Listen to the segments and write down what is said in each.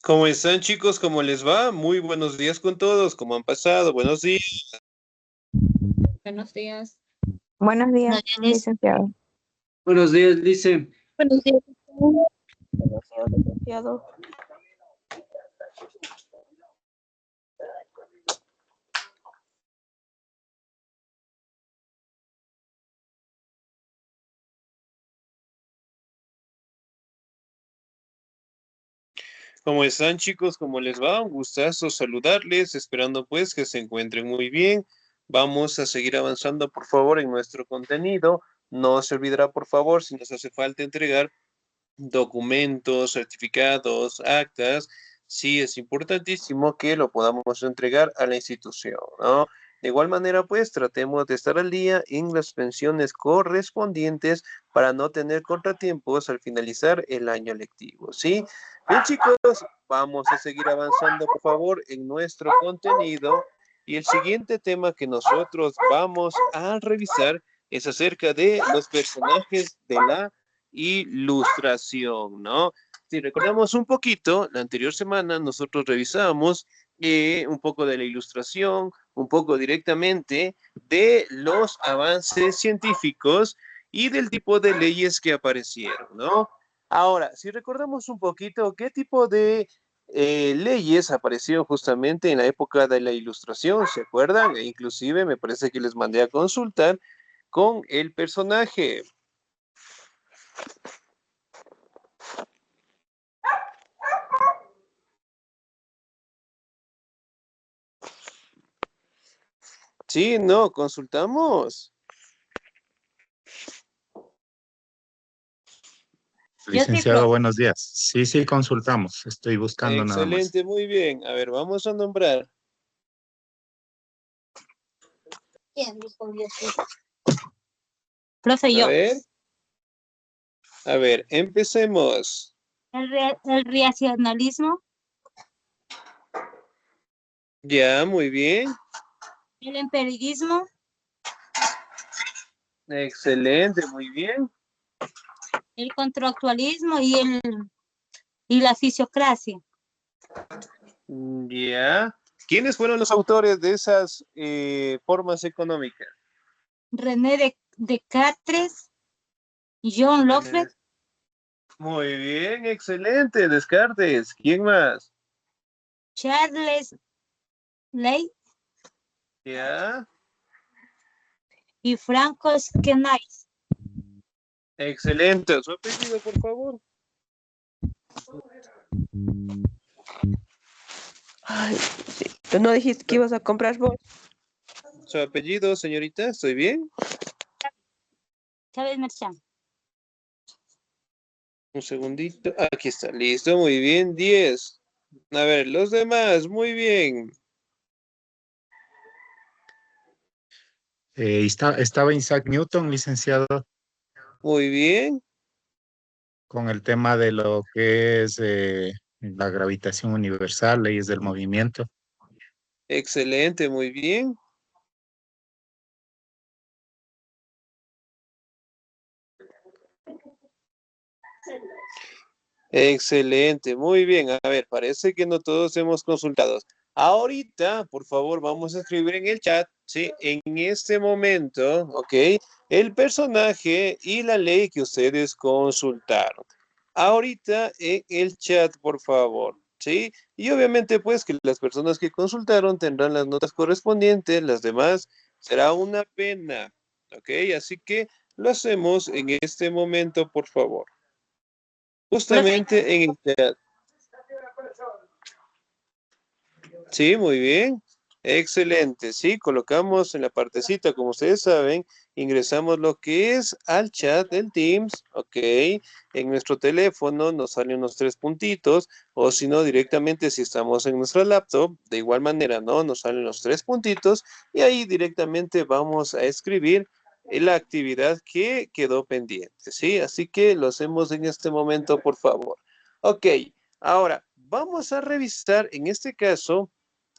¿Cómo están, chicos? ¿Cómo les va? Muy buenos días con todos. ¿Cómo han pasado? Buenos días. Buenos días. Buenos días, Buenos días. licenciado. Buenos días, dice. Buenos días. Buenos días, licenciado. ¿Cómo están, chicos? ¿Cómo les va? Un gustazo saludarles, esperando pues que se encuentren muy bien. Vamos a seguir avanzando, por favor, en nuestro contenido. No se olvidará, por favor, si nos hace falta entregar documentos, certificados, actas, sí es importantísimo que lo podamos entregar a la institución, ¿no? De igual manera, pues tratemos de estar al día en las pensiones correspondientes para no tener contratiempos al finalizar el año lectivo, ¿sí? Bien, chicos, vamos a seguir avanzando, por favor, en nuestro contenido. Y el siguiente tema que nosotros vamos a revisar es acerca de los personajes de la ilustración, ¿no? Si recordamos un poquito, la anterior semana nosotros revisamos un poco de la ilustración, un poco directamente de los avances científicos y del tipo de leyes que aparecieron, ¿no? Ahora, si recordamos un poquito, ¿qué tipo de leyes aparecieron justamente en la época de la ilustración? ¿Se acuerdan? E inclusive me parece que les mandé a consultar con el personaje. Sí, no, consultamos. Licenciado, buenos días. Sí, consultamos. Estoy buscando nada más. Excelente, muy bien. A ver, vamos a nombrar. ¿Quién respondió? Profe, yo. A ver, empecemos. El racionalismo, Ya, muy bien. el empirismo, Excelente, muy bien. el contractualismo y la fisiocracia. Ya. ¿Quiénes fueron los autores de esas formas económicas? René Descartes, John Locke, Muy bien, excelente, Descartes. ¿Quién más? Charles Ley Ya. y Franco Schenkais. Excelente. ¿Su apellido, por favor? Ay, sí. ¿Tú no dijiste que ibas a comprar vos? ¿Su apellido, señorita? ¿Estoy bien? Chávez Merchán. Un segundito. Aquí está, listo, muy bien. 10. A ver, los demás, muy bien. Estaba Isaac Newton, licenciado, Muy bien, con el tema de lo que es la gravitación universal, leyes del movimiento. excelente, muy bien. Excelente, muy bien. A ver, parece que no todos hemos consultado. Ahorita, por favor, vamos a escribir en el chat, ¿sí? En este momento, ¿ok? El personaje y la ley que ustedes consultaron. Ahorita en el chat, por favor, ¿sí? Y obviamente, pues, que las personas que consultaron tendrán las notas correspondientes, las demás será una pena, ¿ok? Así que lo hacemos en este momento, por favor. Justamente en el chat. Sí, muy bien. Excelente. Sí, colocamos en la partecita, como ustedes saben, ingresamos lo que es al chat del Teams, ok. En nuestro teléfono nos salen unos 3 puntitos, o si no, directamente si estamos en nuestra laptop, de igual manera, ¿no? Nos salen los 3 puntitos y ahí directamente vamos a escribir la actividad que quedó pendiente, ¿sí? Así que lo hacemos en este momento, por favor. Ok, ahora vamos a revisar en este caso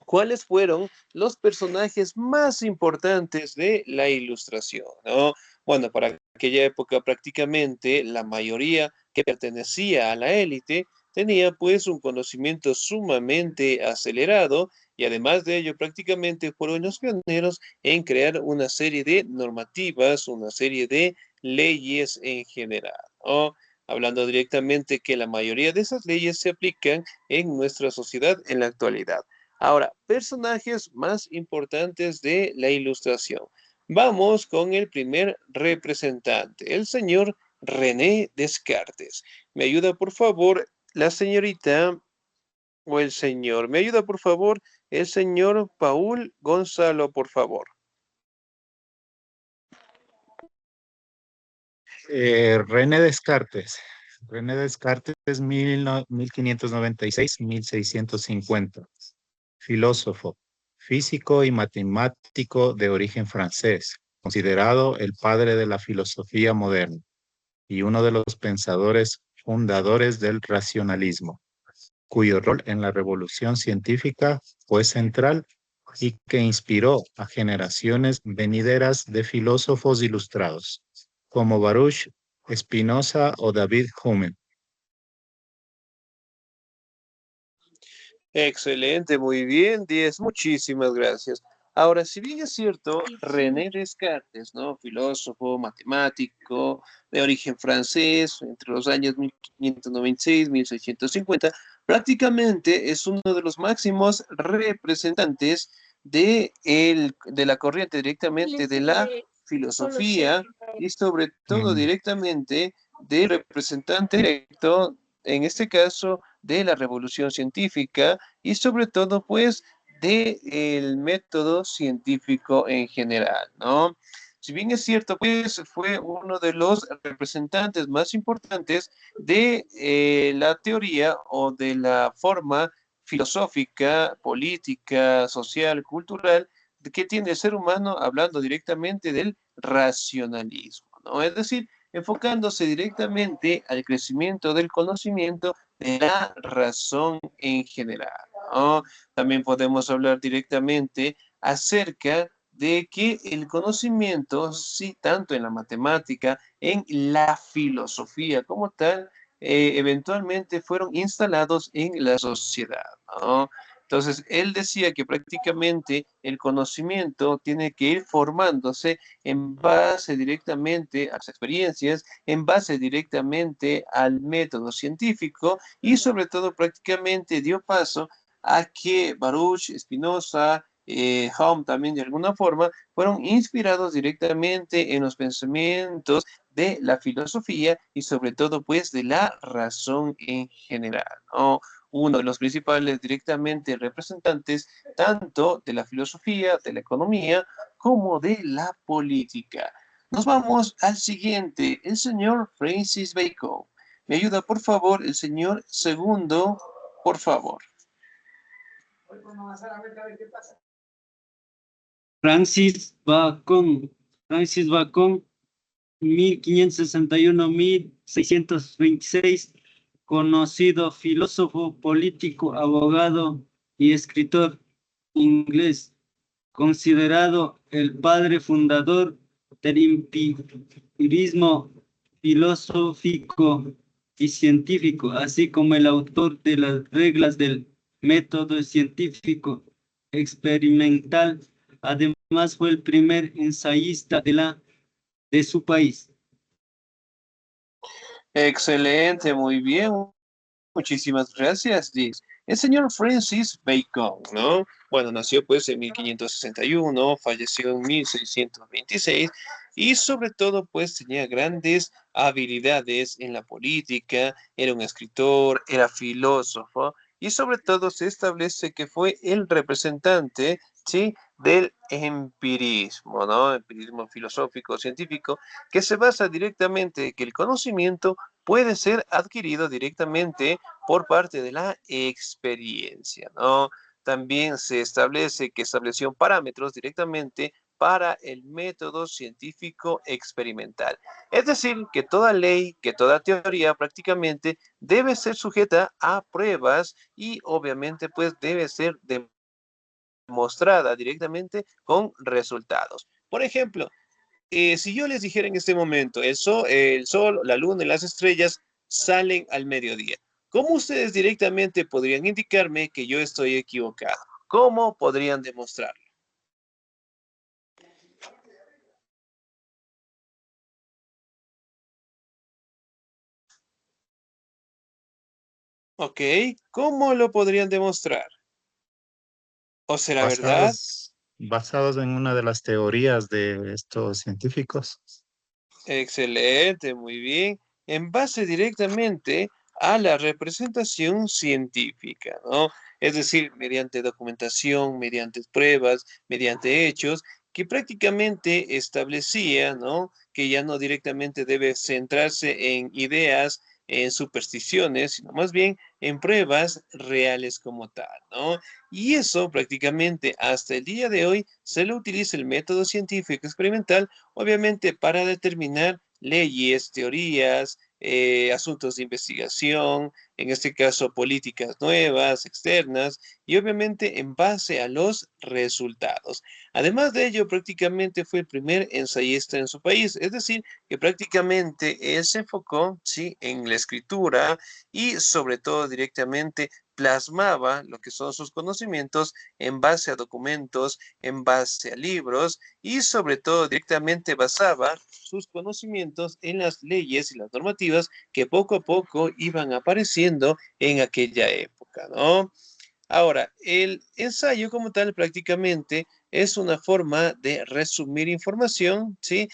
cuáles fueron los personajes más importantes de la ilustración, ¿no? Bueno, para aquella época prácticamente la mayoría que pertenecía a la élite tenía pues un conocimiento sumamente acelerado y además de ello prácticamente fueron los pioneros en crear una serie de normativas, una serie de leyes en general, ¿no? Hablando directamente que la mayoría de esas leyes se aplican en nuestra sociedad en la actualidad. Ahora, personajes más importantes de la Ilustración. Vamos con el primer representante, el señor René Descartes. ¿Me ayuda, por favor, la señorita o el señor? ¿Me ayuda, por favor, el señor Paul Gonzalo, por favor? René Descartes. René Descartes, 1596-1650. Filósofo, físico y matemático de origen francés, considerado el padre de la filosofía moderna y uno de los pensadores fundadores del racionalismo, cuyo rol en la revolución científica fue central y que inspiró a generaciones venideras de filósofos ilustrados, como Baruch Spinoza o David Hume. Excelente, muy bien, 10, muchísimas gracias. Ahora, si bien es cierto, René Descartes, ¿no? Filósofo, matemático, de origen francés, entre los años 1596 y 1650, prácticamente es uno de los máximos representantes de la corriente directamente de la filosofía y sobre todo Mm. directamente del representante directo, en este caso, de la revolución científica y sobre todo, pues, del método científico en general, ¿no? Si bien es cierto, pues, fue uno de los representantes más importantes de la teoría o de la forma filosófica, política, social, cultural que tiene el ser humano hablando directamente del racionalismo, ¿no? Es decir, enfocándose directamente al crecimiento del conocimiento de la razón en general, ¿no? También podemos hablar directamente acerca de que el conocimiento, sí, tanto en la matemática, en la filosofía como tal, eventualmente fueron instalados en la sociedad, ¿no? Entonces, él decía que prácticamente el conocimiento tiene que ir formándose en base directamente a las experiencias, en base directamente al método científico y sobre todo prácticamente dio paso a que Baruch, Spinoza, Hume también de alguna forma fueron inspirados directamente en los pensamientos de la filosofía y sobre todo pues de la razón en general, ¿no? Uno de los principales directamente representantes tanto de la filosofía, de la economía, como de la política. Nos vamos al siguiente, el señor Francis Bacon. ¿Me ayuda, por favor, el señor segundo, por favor? Francis Bacon. Francis Bacon, 1561-1626, conocido filósofo, político, abogado y escritor inglés, considerado el padre fundador del empirismo filosófico y científico, así como el autor de las reglas del método científico experimental. Además, fue el primer ensayista de su país. Excelente, muy bien. Muchísimas gracias, Liz. El señor Francis Bacon, ¿no? Bueno, nació pues en 1561, falleció en 1626 y sobre todo pues tenía grandes habilidades en la política, era un escritor, era filósofo y sobre todo se establece que fue el representante, ¿sí? Del empirismo, ¿no? Empirismo filosófico, científico, que se basa directamente en que el conocimiento puede ser adquirido directamente por parte de la experiencia, ¿no? También se establece que estableció parámetros directamente para el método científico experimental. Es decir, que toda ley, que toda teoría prácticamente debe ser sujeta a pruebas y obviamente pues debe ser demostrada directamente con resultados. Por ejemplo, si yo les dijera en este momento, el sol, la luna y las estrellas salen al mediodía, ¿Cómo ustedes directamente podrían indicarme que yo estoy equivocado? ¿Cómo podrían demostrarlo? Ok, ¿cómo lo podrían demostrar? ¿O será verdad? Basados en una de las teorías de estos científicos. Excelente, muy bien. En base directamente a la representación científica, ¿no? Es decir, mediante documentación, mediante pruebas, mediante hechos, que prácticamente establecía, ¿no? Que ya no directamente debe centrarse en ideas, en supersticiones, sino más bien en pruebas reales como tal, ¿no? Y eso prácticamente hasta el día de hoy se le utiliza el método científico experimental obviamente para determinar leyes, teorías, asuntos de investigación, en este caso políticas nuevas, externas, y obviamente en base a los resultados. Además de ello, prácticamente fue el primer ensayista en su país, es decir, que prácticamente él se enfocó, sí, en la escritura y sobre todo directamente plasmaba lo que son sus conocimientos en base a documentos, en base a libros y sobre todo directamente basaba sus conocimientos en las leyes y las normativas que poco a poco iban apareciendo en aquella época, ¿no? Ahora, el ensayo como tal prácticamente es una forma de resumir información, ¿sí?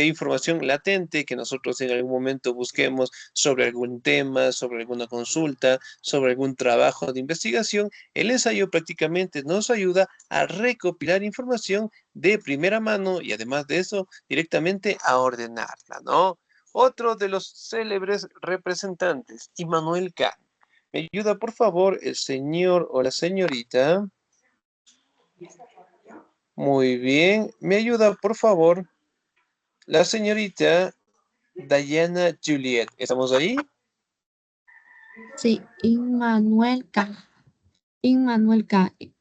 Información latente que nosotros en algún momento busquemos sobre algún tema, sobre alguna consulta, sobre algún trabajo de investigación. El ensayo prácticamente nos ayuda a recopilar información de primera mano y además de eso, directamente a ordenarla, ¿no? Otro de los célebres representantes, Immanuel Kant. ¿Me ayuda, por favor, el señor o la señorita? Muy bien. ¿Me ayuda, por favor, la señorita Diana Juliet? ¿Estamos ahí? Sí, Immanuel Kant,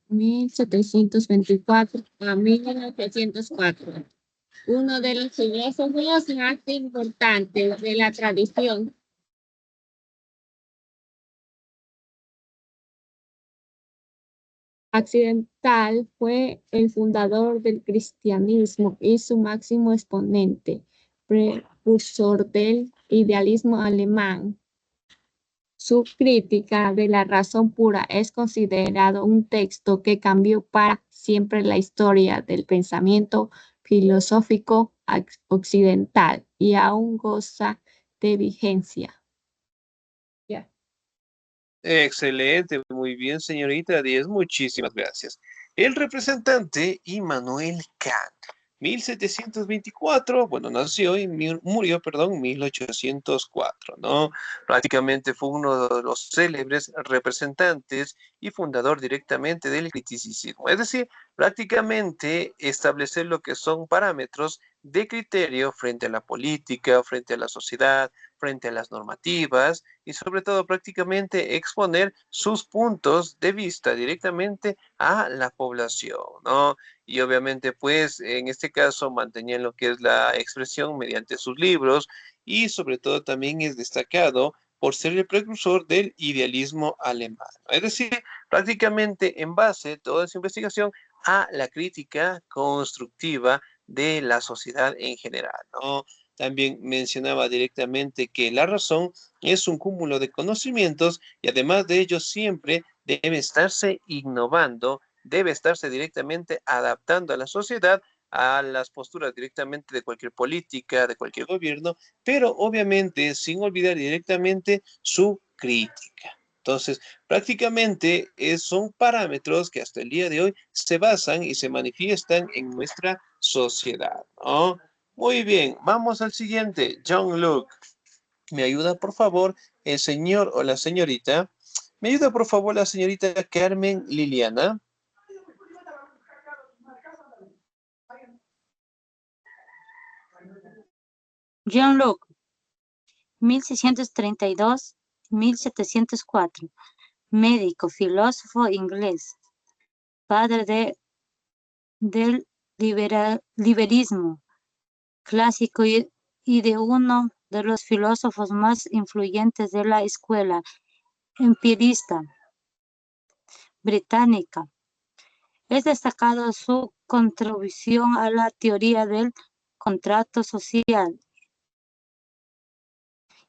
1724 a 1904. Uno de los filósofos más importantes de la tradición occidental, fue el fundador del cristianismo y su máximo exponente, precursor del idealismo alemán. Su crítica de la razón pura es considerado un texto que cambió para siempre la historia del pensamiento filosófico occidental y aún goza de vigencia. Ya. Excelente, muy bien, señorita Díez, muchísimas gracias. El representante Immanuel Kant, 1724, bueno, nació y murió, perdón, 1804, ¿no? Prácticamente fue uno de los célebres representantes y fundador directamente del criticismo, es decir, prácticamente establecer lo que son parámetros de criterio frente a la política, frente a la sociedad, frente a las normativas y sobre todo prácticamente exponer sus puntos de vista directamente a la población, ¿no? Y obviamente pues en este caso mantenían lo que es la expresión mediante sus libros y sobre todo también es destacado por ser el precursor del idealismo alemán. Es decir, prácticamente en base toda esa investigación a la crítica constructiva de la sociedad en general, ¿no? También mencionaba directamente que la razón es un cúmulo de conocimientos y además de ello siempre debe estarse innovando, debe estarse directamente adaptando a la sociedad, a las posturas directamente de cualquier política, de cualquier gobierno, pero obviamente sin olvidar directamente su crítica. Entonces, prácticamente son parámetros que hasta el día de hoy se basan y se manifiestan en nuestra sociedad, ¿no? Muy bien, vamos al siguiente. John Luke, ¿me ayuda por favor el señor o la señorita? ¿Me ayuda por favor la señorita Carmen Liliana? John Locke, 1632-1704. Médico, filósofo inglés, padre del liberalismo clásico y de uno de los filósofos más influyentes de la escuela empirista británica. Es destacado su contribución a la teoría del contrato social,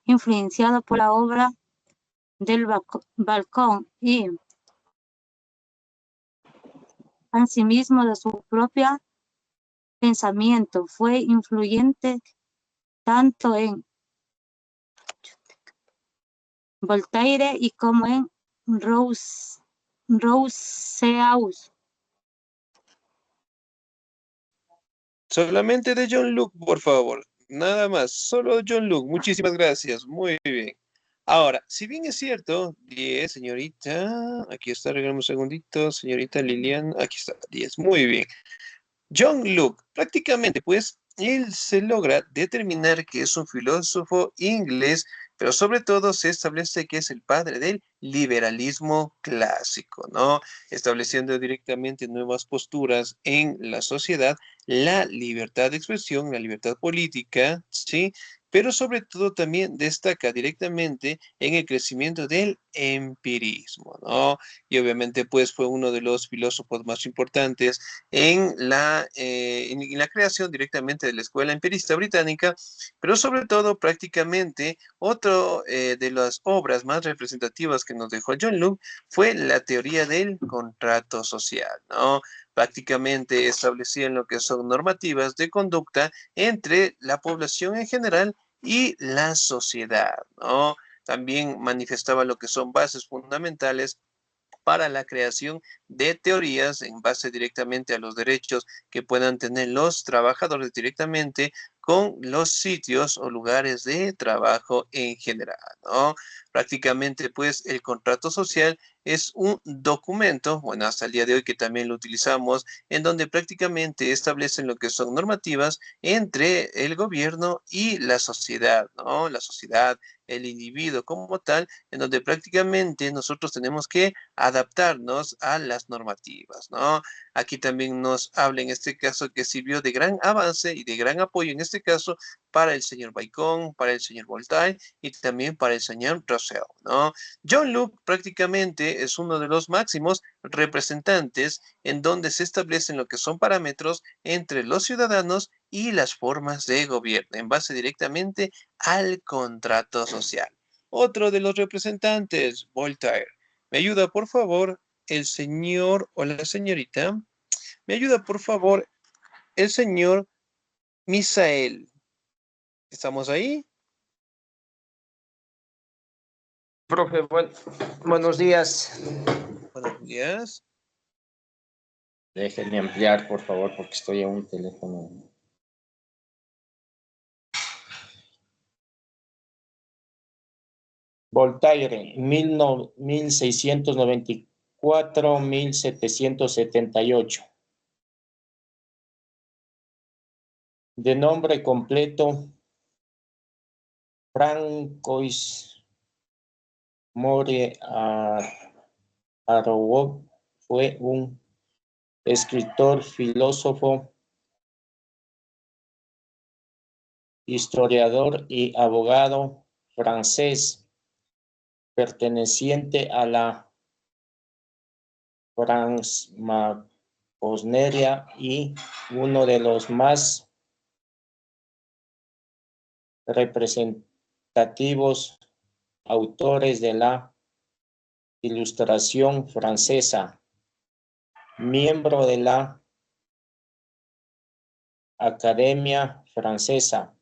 influenciado por la obra del Bacon y asimismo de su propio pensamiento. Fue influyente tanto en Voltaire y como en Rousseau. Solamente de John Luke, por favor. Nada más, solo John Luke. Muchísimas gracias. Muy bien. Ahora, si bien es cierto, 10, señorita, aquí está, regalamos un segundito, señorita Lilian, aquí está, 10, muy bien. John Luke, prácticamente, pues, él se logra determinar que es un filósofo inglés, pero sobre todo se establece que es el padre del liberalismo clásico, ¿no? Estableciendo directamente nuevas posturas en la sociedad, la libertad de expresión, la libertad política, ¿sí? Pero sobre todo también destaca directamente en el crecimiento del empirismo, ¿no? Y obviamente, pues, fue uno de los filósofos más importantes en la creación directamente de la Escuela Empirista Británica, pero sobre todo prácticamente otro de las obras más representativas que nos dejó John Locke fue la teoría del contrato social, ¿no? Prácticamente establecían lo que son normativas de conducta entre la población en general y la sociedad, ¿no? También manifestaba lo que son bases fundamentales para la creación de teorías en base directamente a los derechos que puedan tener los trabajadores directamente con los sitios o lugares de trabajo en general, ¿no? Prácticamente, pues, el contrato social es un documento, bueno, hasta el día de hoy que también lo utilizamos, en donde prácticamente establecen lo que son normativas entre el gobierno y la sociedad, ¿no? La sociedad, el individuo como tal, en donde prácticamente nosotros tenemos que adaptarnos a las normativas, ¿no? Aquí también nos habla en este caso que sirvió de gran avance y de gran apoyo en este caso para el señor Bacon, para el señor Voltaire y también para el señor Rousseau, ¿no? John Locke prácticamente es uno de los máximos representantes en donde se establecen lo que son parámetros entre los ciudadanos y las formas de gobierno en base directamente al contrato social. Otro de los representantes, Voltaire. ¿Me ayuda, por favor, el señor o la señorita? ¿Me ayuda, por favor, el señor Misael? ¿Estamos ahí? Profe, buenos días. Buenos días. Déjenme ampliar, por favor, porque estoy en un teléfono. Voltaire, 1694-1778. De nombre completo, Francois More Arrow, fue un escritor, filósofo, historiador y abogado francés, perteneciente a la francmaçonnería y uno de los más representativos autores de la Ilustración francesa, miembro de la Academia Francesa.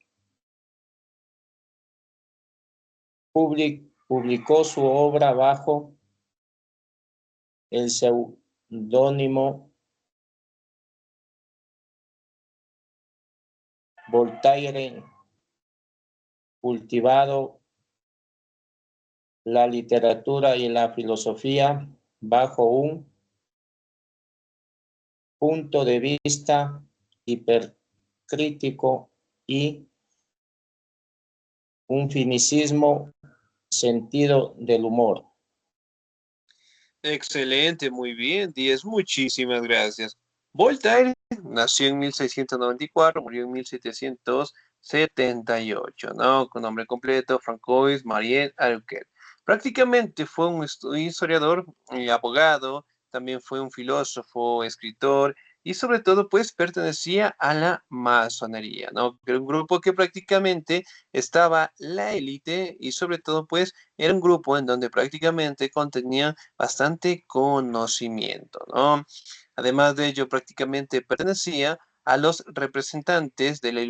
Publicó su obra bajo el seudónimo Voltaire, cultivado la literatura y la filosofía bajo un punto de vista hipercrítico y un finísimo sentido del humor. Excelente, muy bien, 10, muchísimas gracias. Voltaire nació en 1694, murió en 1778, ¿no? Con nombre completo, Francois Marie Arquet. Prácticamente fue un historiador, abogado, también fue un filósofo, escritor y sobre todo pues pertenecía a la masonería, ¿no? Era un grupo que prácticamente estaba la élite y sobre todo pues era un grupo en donde prácticamente contenía bastante conocimiento, ¿no? Además de ello, prácticamente pertenecía a los representantes de la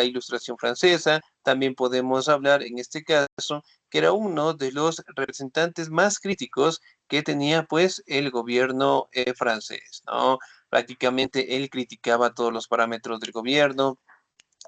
ilustración francesa. También podemos hablar en este caso que era uno de los representantes más críticos que tenía pues el gobierno francés, ¿no? Prácticamente él criticaba todos los parámetros del gobierno,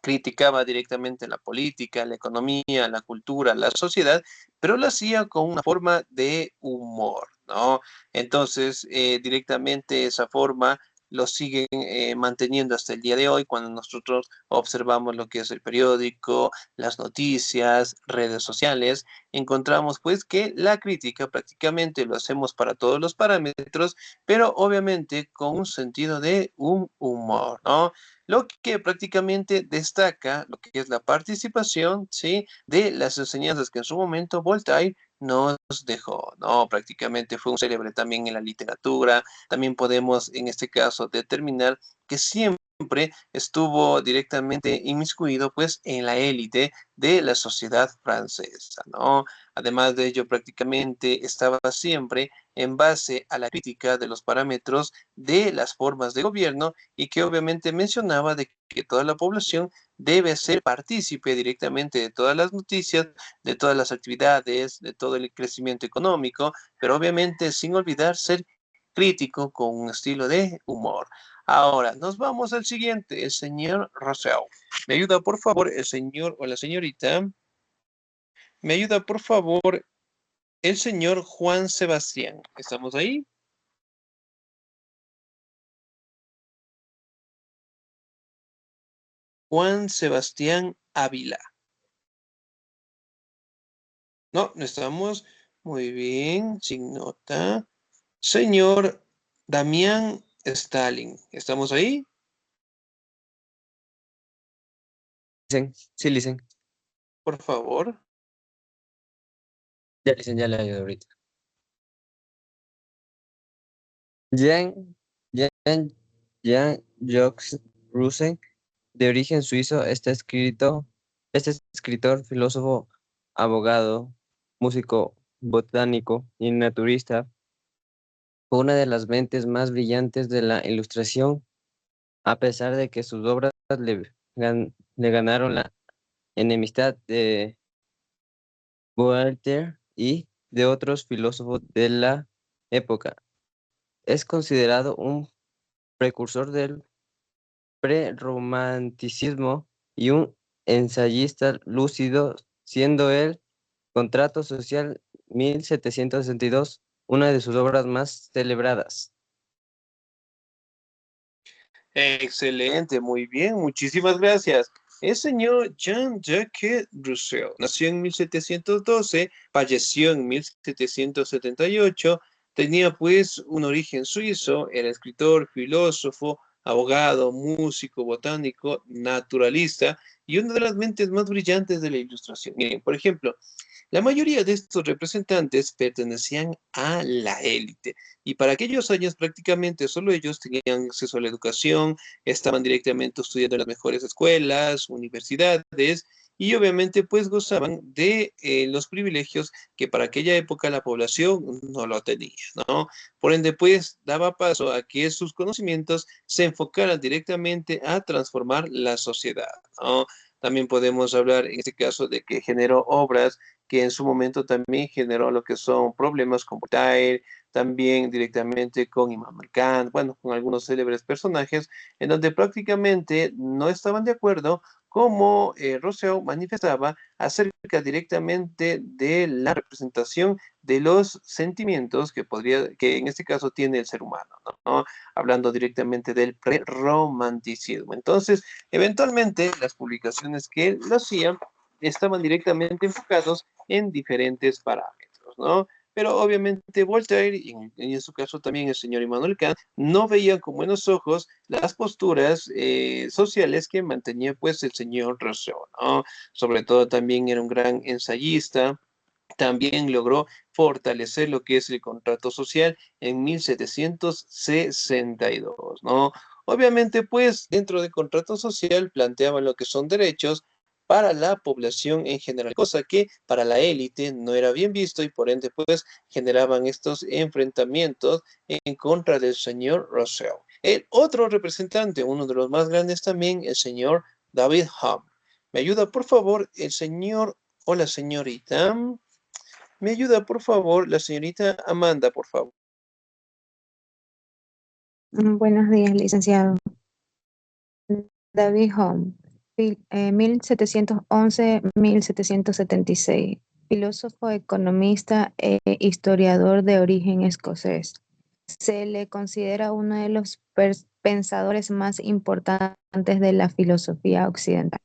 criticaba directamente la política, la economía, la cultura, la sociedad, pero lo hacía con una forma de humor, ¿no? Entonces, directamente esa forma lo siguen manteniendo hasta el día de hoy cuando nosotros observamos lo que es el periódico, las noticias, redes sociales, encontramos pues que la crítica prácticamente lo hacemos para todos los parámetros, pero obviamente con un sentido de un humor, ¿no? Lo que prácticamente destaca lo que es la participación, ¿sí? De las enseñanzas que en su momento Voltaire nos dejó, ¿no? Prácticamente fue un célebre también en la literatura. También podemos, en este caso, determinar que siempre estuvo directamente inmiscuido, pues, en la élite de la sociedad francesa, ¿no? Además de ello, prácticamente estaba siempre en base a la crítica de los parámetros de las formas de gobierno y que obviamente mencionaba de que toda la población debe ser partícipe directamente de todas las noticias, de todas las actividades, de todo el crecimiento económico, pero obviamente sin olvidar ser crítico con un estilo de humor. Ahora, nos vamos al siguiente, el señor Rousseau. ¿Me ayuda, por favor, el señor o la señorita? ¿Me ayuda, por favor, el señor Juan Sebastián? ¿Estamos ahí? Juan Sebastián Ávila. No, no estamos. Muy bien, sin nota. Señor Damián Stalin, ¿estamos ahí? Sí, listen. Por favor. Ya, listen, ya le ayudo ahorita. Jean, Jean, Jean-Jacques Rousseau, de origen suizo, este escritor, filósofo, abogado, músico, botánico y naturista, fue una de las mentes más brillantes de la Ilustración, a pesar de que sus obras le ganaron la enemistad de Voltaire y de otros filósofos de la época. Es considerado un precursor del prerromanticismo y un ensayista lúcido, siendo el Contrato Social 1762 una de sus obras más celebradas. Excelente, muy bien, muchísimas gracias. El señor Jean-Jacques Rousseau nació en 1712, falleció en 1778, tenía pues un origen suizo, era escritor, filósofo, abogado, músico, botánico, naturalista y una de las mentes más brillantes de la Ilustración. Miren, por ejemplo, la mayoría de estos representantes pertenecían a la élite y para aquellos años prácticamente solo ellos tenían acceso a la educación, estaban directamente estudiando en las mejores escuelas, universidades y obviamente pues gozaban de los privilegios que para aquella época la población no lo tenía, ¿no? Por ende pues daba paso a que sus conocimientos se enfocaran directamente a transformar la sociedad, ¿no? También podemos hablar en este caso de que generó obras que en su momento también generó lo que son problemas con Voltaire, también directamente con Immanuel Kant, bueno, con algunos célebres personajes, en donde prácticamente no estaban de acuerdo como Rousseau manifestaba acerca directamente de la representación de los sentimientos que en este caso tiene el ser humano, ¿no? Hablando directamente del prerromanticismo. Entonces, eventualmente las publicaciones que él lo hacía estaban directamente enfocados en diferentes parámetros, ¿no? Pero obviamente Voltaire, y en su caso también el señor Immanuel Kant, no veían con buenos ojos las posturas sociales que mantenía pues el señor Rousseau, ¿no? Sobre todo también era un gran ensayista, también logró fortalecer lo que es el contrato social en 1762, ¿no? Obviamente, pues, dentro del contrato social planteaban lo que son derechos para la población en general, cosa que para la élite no era bien visto y por ende, pues, generaban estos enfrentamientos en contra del señor Russell. El otro representante, uno de los más grandes también, el señor David Hume. ¿Me ayuda, por favor, el señor o la señorita? ¿Me ayuda, por favor, la señorita Amanda, por favor? Buenos días, licenciado. David Hume, 1711-1776, filósofo, economista e historiador de origen escocés. Se le considera uno de los pensadores más importantes de la filosofía occidental,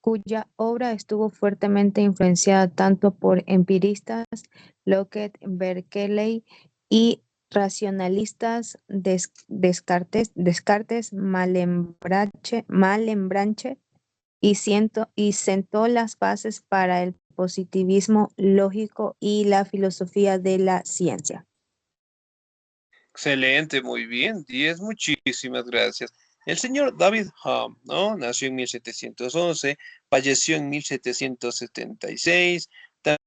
cuya obra estuvo fuertemente influenciada tanto por empiristas, Locke, Berkeley, y racionalistas, Descartes, Malebranche, y sentó las bases para el positivismo lógico y la filosofía de la ciencia. Excelente, muy bien, 10, muchísimas gracias. El señor David Hume, ¿no? Nació en 1711, falleció en 1776,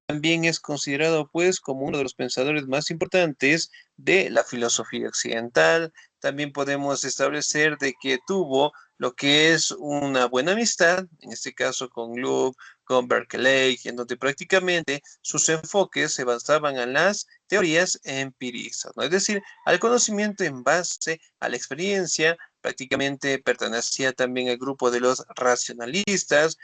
también es considerado, pues, como uno de los pensadores más importantes de la filosofía occidental. También podemos establecer de que tuvo lo que es una buena amistad, en este caso con Locke, con Berkeley, en donde prácticamente sus enfoques se basaban en las teorías empiristas, ¿no? Es decir, al conocimiento en base a la experiencia. Prácticamente pertenecía también al grupo de los racionalistas,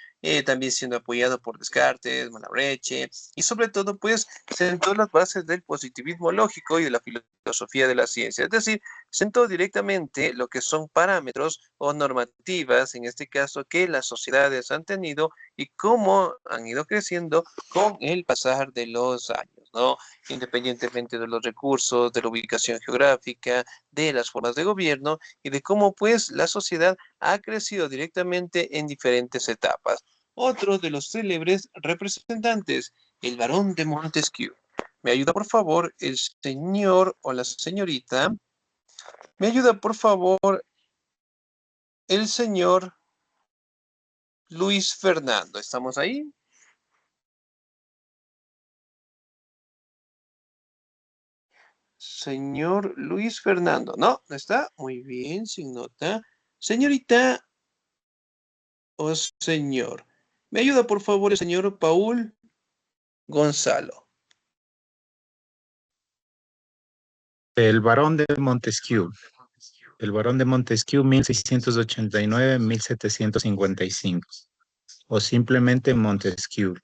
también siendo apoyado por Descartes, Malebranche, y sobre todo, pues, sentó las bases del positivismo lógico y de la filosofía de la ciencia. Es decir, sentó directamente lo que son parámetros o normativas, en este caso, que las sociedades han tenido y cómo han ido creciendo con el pasar de los años, ¿no? Independientemente de los recursos, de la ubicación geográfica, de las formas de gobierno y de cómo, pues, la sociedad ha crecido directamente en diferentes etapas. Otro de los célebres representantes, el barón de Montesquieu. ¿Me ayuda, por favor, el señor o la señorita? ¿Me ayuda, por favor, el señor Luis Fernando? ¿Estamos ahí? Señor Luis Fernando. No, no está. Muy bien, sin nota. Señorita o señor. ¿Me ayuda, por favor, el señor Paul Gonzalo? El barón de Montesquieu. El barón de Montesquieu, 1689-1755. O simplemente Montesquieu.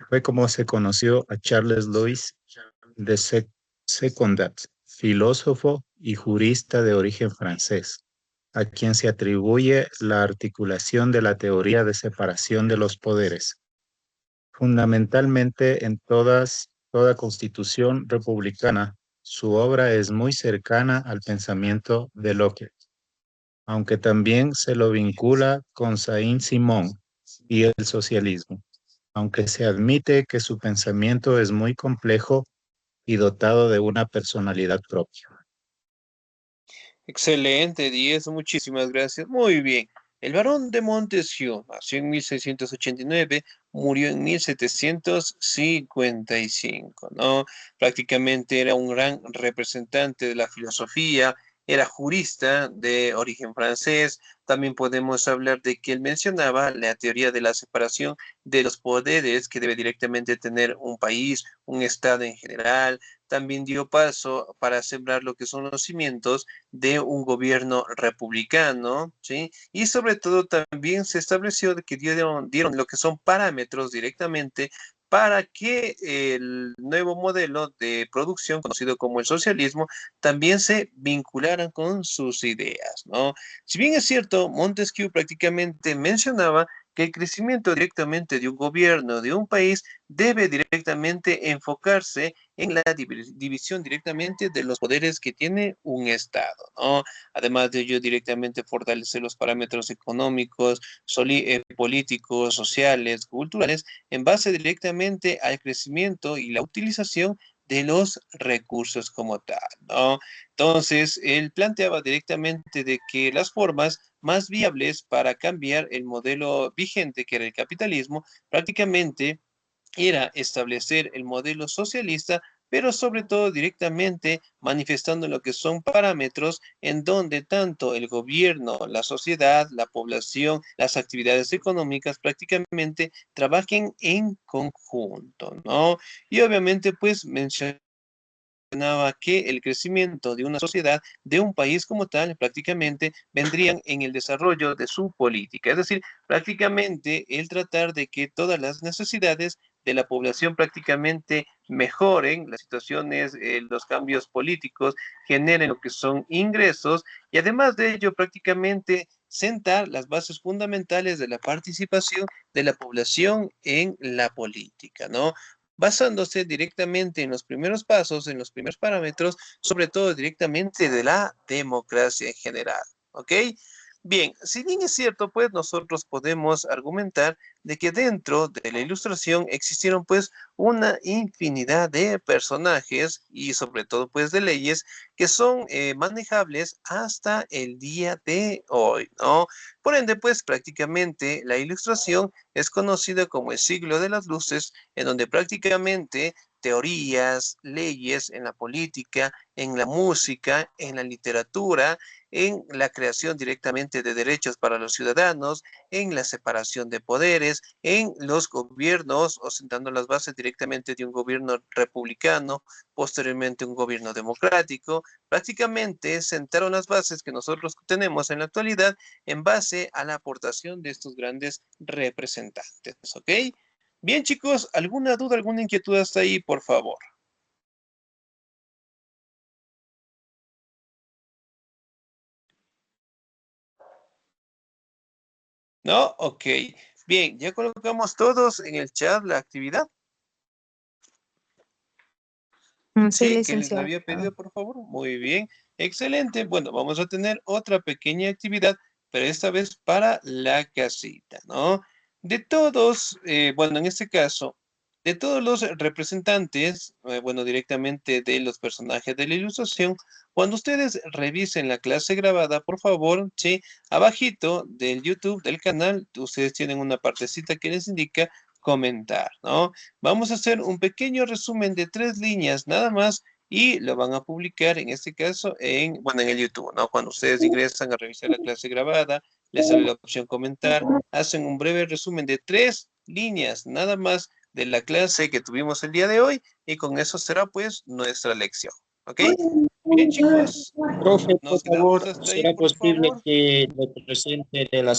Fue como se conoció a Charles Louis de Secondat, filósofo y jurista de origen francés, a quien se atribuye la articulación de la teoría de separación de los poderes. Fundamentalmente en toda constitución republicana, su obra es muy cercana al pensamiento de Locke, aunque también se lo vincula con Saint-Simon y el socialismo, aunque se admite que su pensamiento es muy complejo y dotado de una personalidad propia. Excelente, 10, muchísimas gracias. Muy bien. El barón de Montesquieu nació en 1689, murió en 1755, ¿no? Prácticamente era un gran representante de la filosofía, era jurista de origen francés. También podemos hablar de que él mencionaba la teoría de la separación de los poderes que debe directamente tener un país, un estado en general. También dio paso para sembrar lo que son los cimientos de un gobierno republicano, ¿sí? Y sobre todo también se estableció que dieron lo que son parámetros directamente para que el nuevo modelo de producción, conocido como el socialismo, también se vincularan con sus ideas, ¿no? Si bien es cierto, Montesquieu prácticamente mencionaba que el crecimiento directamente de un gobierno, de un país, debe directamente enfocarse en la división directamente de los poderes que tiene un Estado, ¿no? Además de ello, directamente fortalecer los parámetros económicos, políticos, sociales, culturales, en base directamente al crecimiento y la utilización de los recursos como tal, ¿no? Entonces, él planteaba directamente de que las formas más viables para cambiar el modelo vigente, que era el capitalismo, prácticamente era establecer el modelo socialista, pero sobre todo directamente manifestando lo que son parámetros en donde tanto el gobierno, la sociedad, la población, las actividades económicas prácticamente trabajen en conjunto, ¿no? Y obviamente pues mencionaba que el crecimiento de una sociedad, de un país como tal, prácticamente vendrían en el desarrollo de su política. Es decir, prácticamente el tratar de que todas las necesidades de la población prácticamente mejoren, las situaciones, los cambios políticos, generen lo que son ingresos y además de ello prácticamente sentar las bases fundamentales de la participación de la población en la política, ¿no? Basándose directamente en los primeros pasos, en los primeros parámetros, sobre todo directamente de la democracia en general, ¿ok? Bien, si bien es cierto, pues nosotros podemos argumentar de que dentro de la ilustración existieron pues una infinidad de personajes y sobre todo pues de leyes que son manejables hasta el día de hoy, ¿no? Por ende pues prácticamente la ilustración es conocida como el siglo de las luces, en donde prácticamente teorías, leyes en la política, en la música, en la literatura, en la creación directamente de derechos para los ciudadanos, en la separación de poderes, en los gobiernos, o sentando las bases directamente de un gobierno republicano, posteriormente un gobierno democrático, prácticamente sentaron las bases que nosotros tenemos en la actualidad en base a la aportación de estos grandes representantes, ¿ok? Bien, chicos, ¿alguna duda, alguna inquietud hasta ahí, por favor? ¿No? Ok. Bien, ya colocamos todos en el chat la actividad. Sí, Sí, que les licenciado. había pedido, por favor. Muy bien. Excelente. Bueno, vamos a tener otra pequeña actividad, pero esta vez para la casita, ¿no? De todos, bueno, en este caso, de todos los representantes, bueno, directamente de los personajes de la ilustración, cuando ustedes revisen la clase grabada, por favor, sí, abajito del YouTube, del canal, ustedes tienen una partecita que les indica comentar, ¿no? Vamos a hacer un pequeño resumen de 3 líneas nada más y lo van a publicar en este caso en, bueno, en el YouTube, ¿no? Cuando ustedes ingresan a revisar la clase grabada, les sale la opción comentar, hacen un breve resumen de 3 líneas nada más de la clase que tuvimos el día de hoy y con eso será pues nuestra lección, ¿ok? Bien, chicos, Profe, por nos quedamos favor, hasta ahí, ¿será por posible favor. que le presente de las